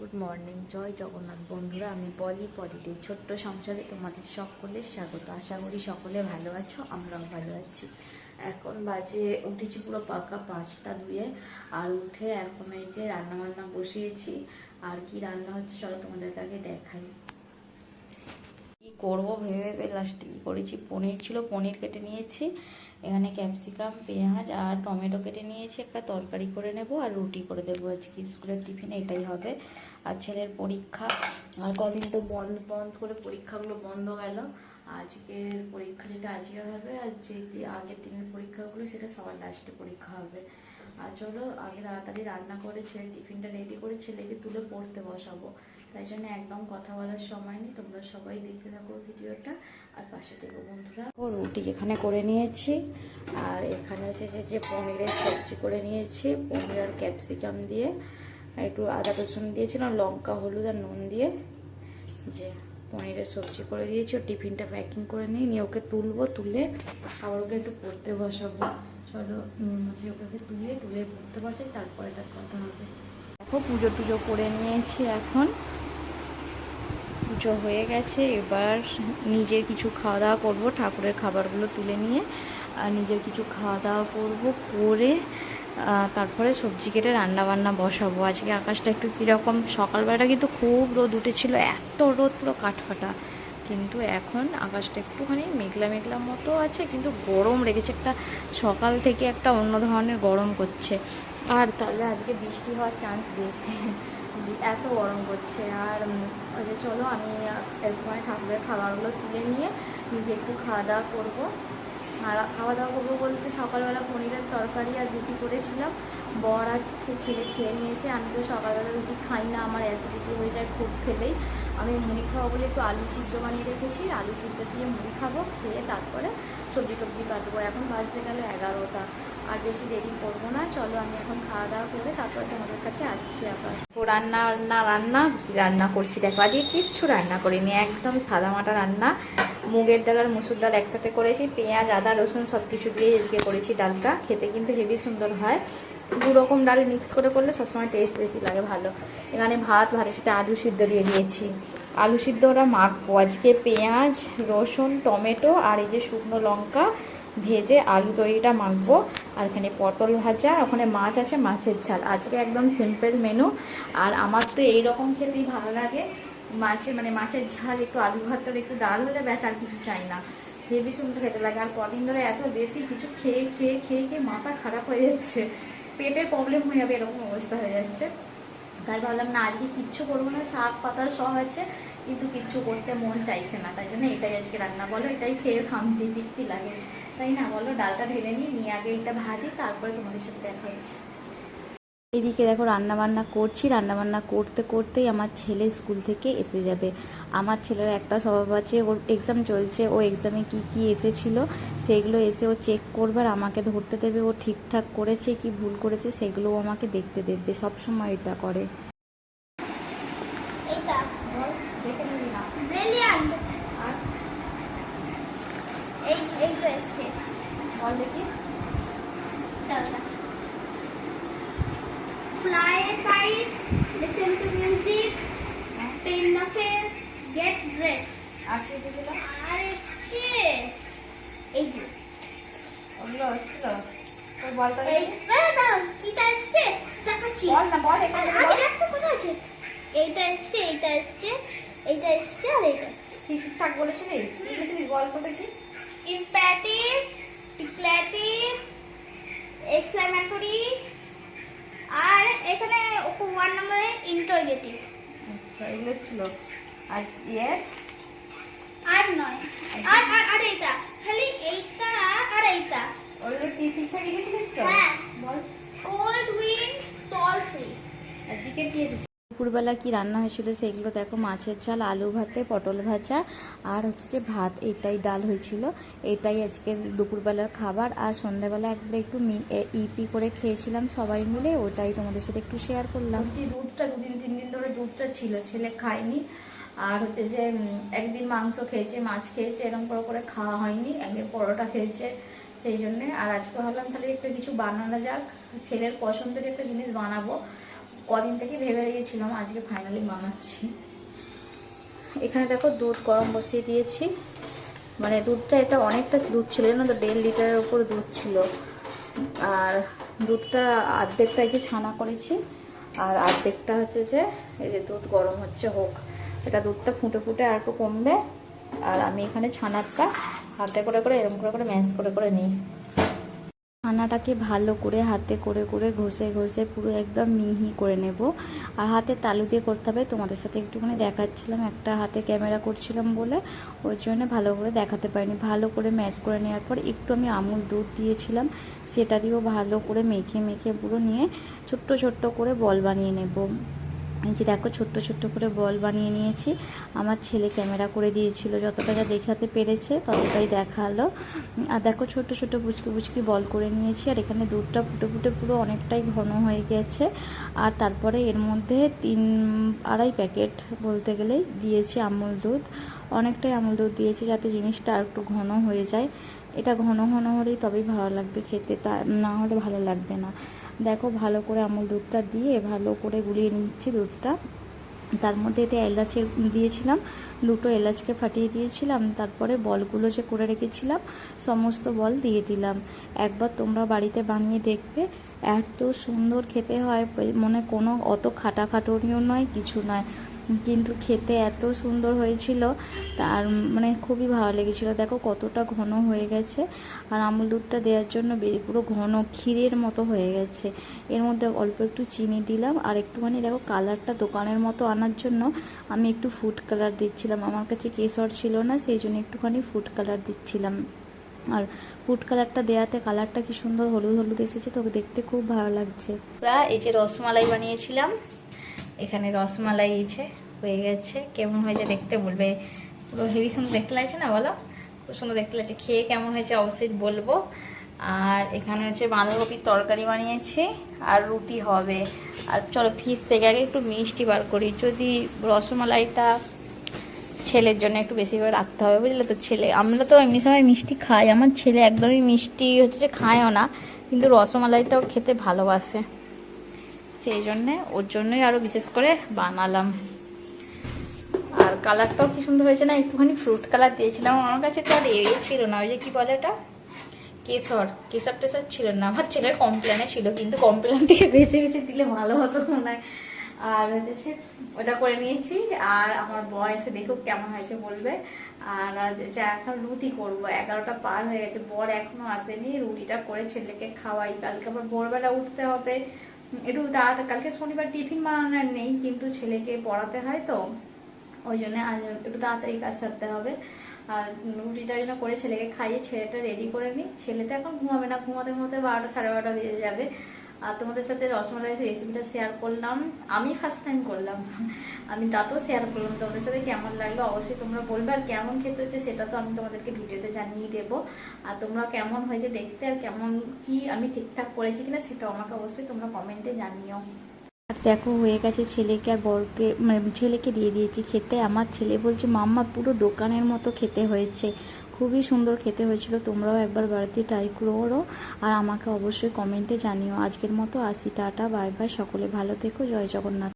Good morning, জয় জগন্নাথ বন্ধুরা। আমি পলিতে ছোট্ট সংসারে তোমাদের সকলের স্বাগত। আশা করি সকলে ভালো আছো, আমরাও ভালো আছি। এখন বাজে উঠেছি পুরো পাকা 5টা 2 আর উঠে এখন এই যে রান্নাবান্না বসিয়েছি। আর কি রান্না হচ্ছে চলো তোমাদের আগে দেখাই। কি করবো ভেবে ভেবে লাস্টে কি করেছি, পনির ছিল, পনির কেটে নিয়েছি। এখানে ক্যাপসিকাম, পেঁয়াজ আর টমেটো কেটে নিয়েছি। একটা তরকারি করে নেব আর রুটি করে দেবো। আজকে স্কুলের টিফিনে এটাই হবে। আর ছেলের পরীক্ষা, আর কদিন তো বন্ধ বন্ধ করে পরীক্ষাগুলো বন্ধ গেল। আজকের পরীক্ষা যেটা আজকে হবে, আর যে আগের দিনের পরীক্ষাগুলো সেটা সবার লাস্টে পরীক্ষা হবে। আর চলো আগে তাড়াতাড়ি রান্না করে ছেলের টিফিনটা রেডি করে ছেলেকে তুলে পড়তে বসাবো। তাই জন্য একদম কথা বলার সময় নেই, তোমরা সবাই দেখতে থাকো ভিডিওটা আর পাশে দেখো বন্ধুরা। ও রুটি এখানে করে নিয়েছি, আর এখানে হচ্ছে যে পনিরের সবজি করে নিয়েছি। পনির আর ক্যাপসিকাম দিয়ে একটু আদা রসুন দিয়েছিলাম, লঙ্কা হলুদ আর নুন দিয়ে যে পনিরের সবজি করে দিয়েছি। ও টিফিনটা প্যাকিং করে নিয়ে ওকে তুলবো, তুলে আবার ওকে একটু পড়তে বসাবো। চলো ওকে তুলে পড়তে বসাই, তারপরে তার কথা হবে। দেখো পুজো টুজো করে নিয়েছি, এখন পুজো হয়ে গেছে। এবার নিজের কিছু খাওয়া দাওয়া করবো, ঠাকুরের খাবারগুলো তুলে নিয়ে আর নিজের কিছু খাওয়া দাওয়া করবো, করে তারপরে সবজি কেটে রান্না বান্না বসাবো। আজকে আকাশটা একটু কীরকম, সকালবেলাটা কিন্তু খুব রোদ উঠেছিল, এত রোদ পুরো কাঠফাটা। কিন্তু এখন আকাশটা একটুখানি মেঘলা মেঘলা মতো আছে, কিন্তু গরম রেখেছে একটা, সকাল থেকে একটা অন্য ধরনের গরম করছে। আর তাহলে আজকে বৃষ্টি হওয়ার চান্স বেশি, এত গরম করছে। আর চলো আমি এরপরে ঠাকুরের খাবারগুলো তুলে নিয়ে নিজে একটু খাওয়া দাওয়া করবো। আর খাওয়া দাওয়া করবো বলতে সকালবেলা পনিরের তরকারি আর রুটি করেছিলাম, বর আর ছেলে খেয়ে নিয়েছে। আমি তো সকালবেলা রুটি খাই না, আমার অ্যাসিডিটি হয়ে যায় খুব খেলেই। আমি মুড়ি খাবো বলে একটু আলু সিদ্ধ বানিয়ে রেখেছি, আলু সিদ্ধ দিয়ে মুড়ি খাবো, খেয়ে তারপরে সবজি টবজি কাটবো। এখন বাজতে গেল 11টা, আর বেশি দেরি করবো না। চলো আমি এখন খাওয়া দাওয়া করে তারপরে তোমাদের কাছে আসছি আবার। রান্না করছি। দেখো আজকে কিচ্ছু রান্না করিনি, একদম সাদামাটা রান্না। মুগের ডাল আর মুসুর ডাল একসাথে করেছি, পেঁয়াজ আদা রসুন সব কিছু দিয়ে আজকে করেছি। ডালটা খেতে কিন্তু হেভি সুন্দর হয়। দু রকম ডাল মিক্স করে করলে সবসময় টেস্ট বেশি লাগে, ভালো। এখানে ভাতের সাথে আলু সিদ্ধ দিয়ে দিয়েছি। আলু সিদ্ধ ওটা মাখবো আজকে, পেঁয়াজ রসুন টমেটো আর এই যে শুকনো লঙ্কা ভেজে আলু তৈরিটা মাখবো। আর এখানে পটল ভাজা, ওখানে মাছ আছে, মাছের ঝাল। আজকে একদম সিম্পল মেনু। আর আমার তো এইরকম খেতেই ভালো লাগে, মাছের ঝাল, একটু আলু ভাতটা একটু ডাল হলে ব্যাস, আর কিছু চাই না। হেভি সুন্দর খেতে লাগে। আর কদিন ধরে এত বেশি কিছু খেয়ে খেয়ে খেয়ে খেয়ে মাথা খারাপ হয়ে যাচ্ছে, পেটের প্রবলেম হয়ে যাবে, এরকম অবস্থা হয়ে যাচ্ছে। তাই ভাবলাম না, আজকে কিচ্ছু করবো না, শাক পাতা সব আছে কিন্তু কিচ্ছু করতে মন চাইছে না। তাই জন্য এটাই আজকে রান্না, বলো এটাই খেয়ে শান্তি তৃপ্তি লাগে, তাই না বলো? ডালটা ঢেলে নিয়ে আগে এটা ভাজি, তারপরে তোমাদের সাথে দেখা হচ্ছে। এদিকে দেখো রান্নাবান্না করছি, রান্নাবান্না করতে করতেই আমার ছেলে স্কুল থেকে এসে যাবে। আমার ছেলের একটা স্বভাব আছে, ওর এক্সাম চলছে, ও এক্সামে কি কি এসেছিলো সেগুলো এসে ও চেক করবে আর আমাকে ধরতে দেবে। ও ঠিকঠাক করেছে কি ভুল করেছে সেগুলো ও আমাকে দেখতে দেবে, সবসময় এটা করে। Fly a kite, listen to music, paint the face, get dressed. আর কি ছিল? আর এসছে এইগুলো ওগুলো ছিল তোর, বলতো কিটা এসছে দেখাচ্ছি। বল না, বল এখানে একটা কথা আছে, এইটা এসছে এইটা এসছে এইটা এসছে আর এইটা এসছে। ঠিকঠাক বলেছিলিস? বল তো দেখি। ইম্প্যারেটিভ, ডিক্লেটিভ, এক্সক্লেমেটরি, আর এখানে 1 নম্বরে ইন্টারোগেটিভ। আচ্ছা এগুলো ছিল। আর ইয়ের আর নয়, আর এইটা খালি এইটা আর এইটা। ওগুলো কি ঠিকঠাক লিখেছিলিস তো? হ্যাঁ। বল। কোল্ড উইন্ড, টল ট্রিজ। আর জিকে কি এসেছে? দুপুরবেলা কি রান্না হয়েছিল সেগুলো দেখো, মাছের ঝাল, আলু ভাতে, পটল ভাজা আর হচ্ছে যে ভাত, এটাই ডাল হয়েছিল। এটাই আজকের দুপুরবেলার খাবার। আর সন্ধ্যাবেলা একবার একটু ইপি করে খেয়েছিলাম সবাই মিলে, ওটাই তোমাদের সাথে একটু শেয়ার করলাম। দুধটা 2-3 দিন ধরে দুধটা ছিল, ছেলে খায়নি। আর হচ্ছে যে একদিন মাংস খেয়েছে, মাছ খেয়েছে, এরকম করে খাওয়া হয়নি। একদিন পরোটা খেয়েছে, সেই জন্যে। আর আজকে ভাবলাম তাহলে একটা কিছু বানানো যাক, ছেলের পছন্দের একটা জিনিস বানাবো। কদিন থেকে ভেবে রেখেছিলাম, আজকে ফাইনালি বানাচ্ছি। এখানে দেখো দুধ গরম বসিয়ে দিয়েছি, মানে দুধটা এটা অনেকটা দুধ ছিল না তো, 1.5 লিটারের উপর দুধ ছিল। আর দুধটা অর্ধেকটা এই যে ছানা করেছি, আর অর্ধেকটা হচ্ছে যে এই যে দুধ গরম হচ্ছে হোক, এটা দুধটা ফুটে ফুটে আর একটু কমবে। আর আমি এখানে ছানাটা হাতে করে করে এরকম করে করে ম্যাশ করে করে নিই। ছানাটাকে ভালো করে হাতে করে করে ঘষে ঘষে পুরো একদম মিহি করে নেব। আর হাতে তালু দিয়ে করতে হবে, তোমাদের সাথে একটুখানি দেখাচ্ছিলাম, একটা হাতে ক্যামেরা করছিলাম বলে ওই জন্য ভালো করে দেখাতে পারিনি। ভালো করে ম্যাশ করে নেওয়ার পর একটু আমি আমুল দুধ দিয়েছিলাম, সেটা দিয়েও ভালো করে মেখে মেখে পুরো নিয়ে ছোট্ট ছোট্ট করে বল বানিয়ে নেব। এই যে দেখো ছোট্ট ছোট্ট করে বল বানিয়ে নিয়েছি। আমার ছেলে ক্যামেরা করে দিয়েছিল, যতটা যা দেখাতে পেরেছে ততটাই দেখালো। আর দেখো ছোট্ট ছোট্ট পুচকি পুচকি বল করে নিয়েছি। আর এখানে দুধটা ফুটে ফুটে পুরো অনেকটাই ঘন হয়ে গেছে। আর তারপরে এর মধ্যে 3-2.5 প্যাকেট বলতে গেলেই দিয়েছি আমুল দুধ। অনেকটাই আমুল দুধ দিয়েছি যাতে জিনিসটা আর একটু ঘন হয়ে যায়। এটা ঘন ঘন হলেই তবেই ভালো লাগবে খেতে, তা না হলে ভালো লাগবে না। দেখো ভালো করে আমুল দুধটা দিয়ে ভালো করে গুলিয়ে নিচ্ছি দুধটা। তার মধ্যে এতে এলাচ দিয়েছিলাম, 2টো এলাচকে ফাটিয়ে দিয়েছিলাম। তারপরে বলগুলো যে করে রেখেছিলাম সমস্ত বল দিয়ে দিলাম। একবার তোমরা বাড়িতে বানিয়ে দেখবে, এত সুন্দর খেতে হয়, মনে কোনো অত খাটাখাটনিও নয়, কিছু নয়, কিন্তু খেতে এত সুন্দর হয়েছিল। তার মানে খুবই ভালো লেগেছিলো। দেখো কতটা ঘন হয়ে গেছে, আর আমুল দুধটা দেওয়ার জন্য পুরো ঘন ক্ষীরের মতো হয়ে গেছে। এর মধ্যে অল্প একটু চিনি দিলাম, আর একটুখানি দেখো কালারটা দোকানের মতো আনার জন্য আমি একটু ফুড কালার দিচ্ছিলাম। আমার কাছে কেশর ছিল না, সেই জন্য একটুখানি ফুড কালার দিচ্ছিলাম। আর ফুড কালারটা দেওয়াতে কালারটা কি সুন্দর হলুদ হলুদ এসেছে, তো দেখতে খুব ভালো লাগছে। এই যে রসমালাই বানিয়েছিলাম, এখানে রসমালাই হয়ে গেছে। কেমন হয়েছে দেখতে বলবে, পুরো হেভি সুন্দর দেখতে লাগছে না বলো? খুব সুন্দর দেখতে লাগছে। খেয়ে কেমন হয়েছে অবশ্যই বলবো। আর এখানে হচ্ছে বাঁধাকপির তরকারি বানিয়েছি, আর রুটি হবে। আর চলো ফ্রিজ থেকে আগে একটু মিষ্টি বার করি, যদি রসমালাইটা ছেলের জন্য একটু বেশি করে রাখতে হবে, বুঝলে তো। ছেলে, আমরা তো এমনি সময় মিষ্টি খাই, আমার ছেলে একদমই মিষ্টি হচ্ছে খায়ও না, কিন্তু রসমালাইটাও খেতে ভালোবাসে, সেই জন্যে ওর জন্যই আরও বিশেষ করে বানালাম। আর কালারটাও কি সুন্দর হয়েছে না, একটুখানি ফ্রুট কালার দিয়েছিলাম। আমার কাছে তো আর ছিল না, ওই যে কী বলে ওটা, কেশর টেশর ছিল না। আমার ছেলের কমপ্লেনে ছিল, কিন্তু কমপ্লেন থেকে বেছে বেছে দিলে ভালো হতো মনে হয়। আর হচ্ছে ওটা করে নিয়েছি। আর আমার বর এসে দেখুক কেমন হয়েছে বলবে। আর এখন রুটি করবো, 11টা পার হয়ে গেছে, বর এখনো আসেনি। রুটিটা করে ছেলেকে খাওয়াই, কালকে আবার ভোরবেলা উঠতে হবে একটু তাড়াতাড়ি। কালকে শনিবার টিফিন বানানোর নেই, কিন্তু ছেলেকে পড়াতে হয় তো ওই জন্য আজ একটু তাড়াতাড়ি কাজ সারতে হবে। আর রুটিটার জন্য করে ছেলেকে খাইয়ে ছেলেটা রেডি করে নিই। ছেলে তো এখন ঘুমাবে না, ঘুমাতে ঘুমাতে 12টা 12:30 বেজে যাবে। আর তোমাদের সাথে রসমালাই রেসিপিটা শেয়ার করলাম, আমি ফার্স্ট টাইম করলাম, আমি তাতেও শেয়ার করলাম। তোমাদের সাথে কেমন লাগলো অবশ্যই তোমরা বলবে, আর কেমন খেতে হচ্ছে সেটা তো আমি তোমাদেরকে ভিডিওতে জানিয়ে দেবো। আর তোমরা কেমন হয়েছে দেখতে, আর কেমন কি আমি ঠিকঠাক করেছি কিনা সেটাও আমাকে অবশ্যই তোমরা কমেন্টে জানিও। আর দেখো হয়ে গেছে, ছেলেকে আর বরকে মানে ছেলেকে দিয়ে দিয়েছি খেতে। আমার ছেলে বলছে মাম্মা পুরো দোকানের মতো খেতে হয়েছে, খুবই সুন্দর খেতে হয়েছিল। তোমরাও একবার বাড়িতে ট্রাই করো, আর আমাকে অবশ্যই কমেন্টে জানিও। আজকের মতো আসি, টাটা বাই বাই, সকলে ভালো থেকো, জয় জগন্নাথ।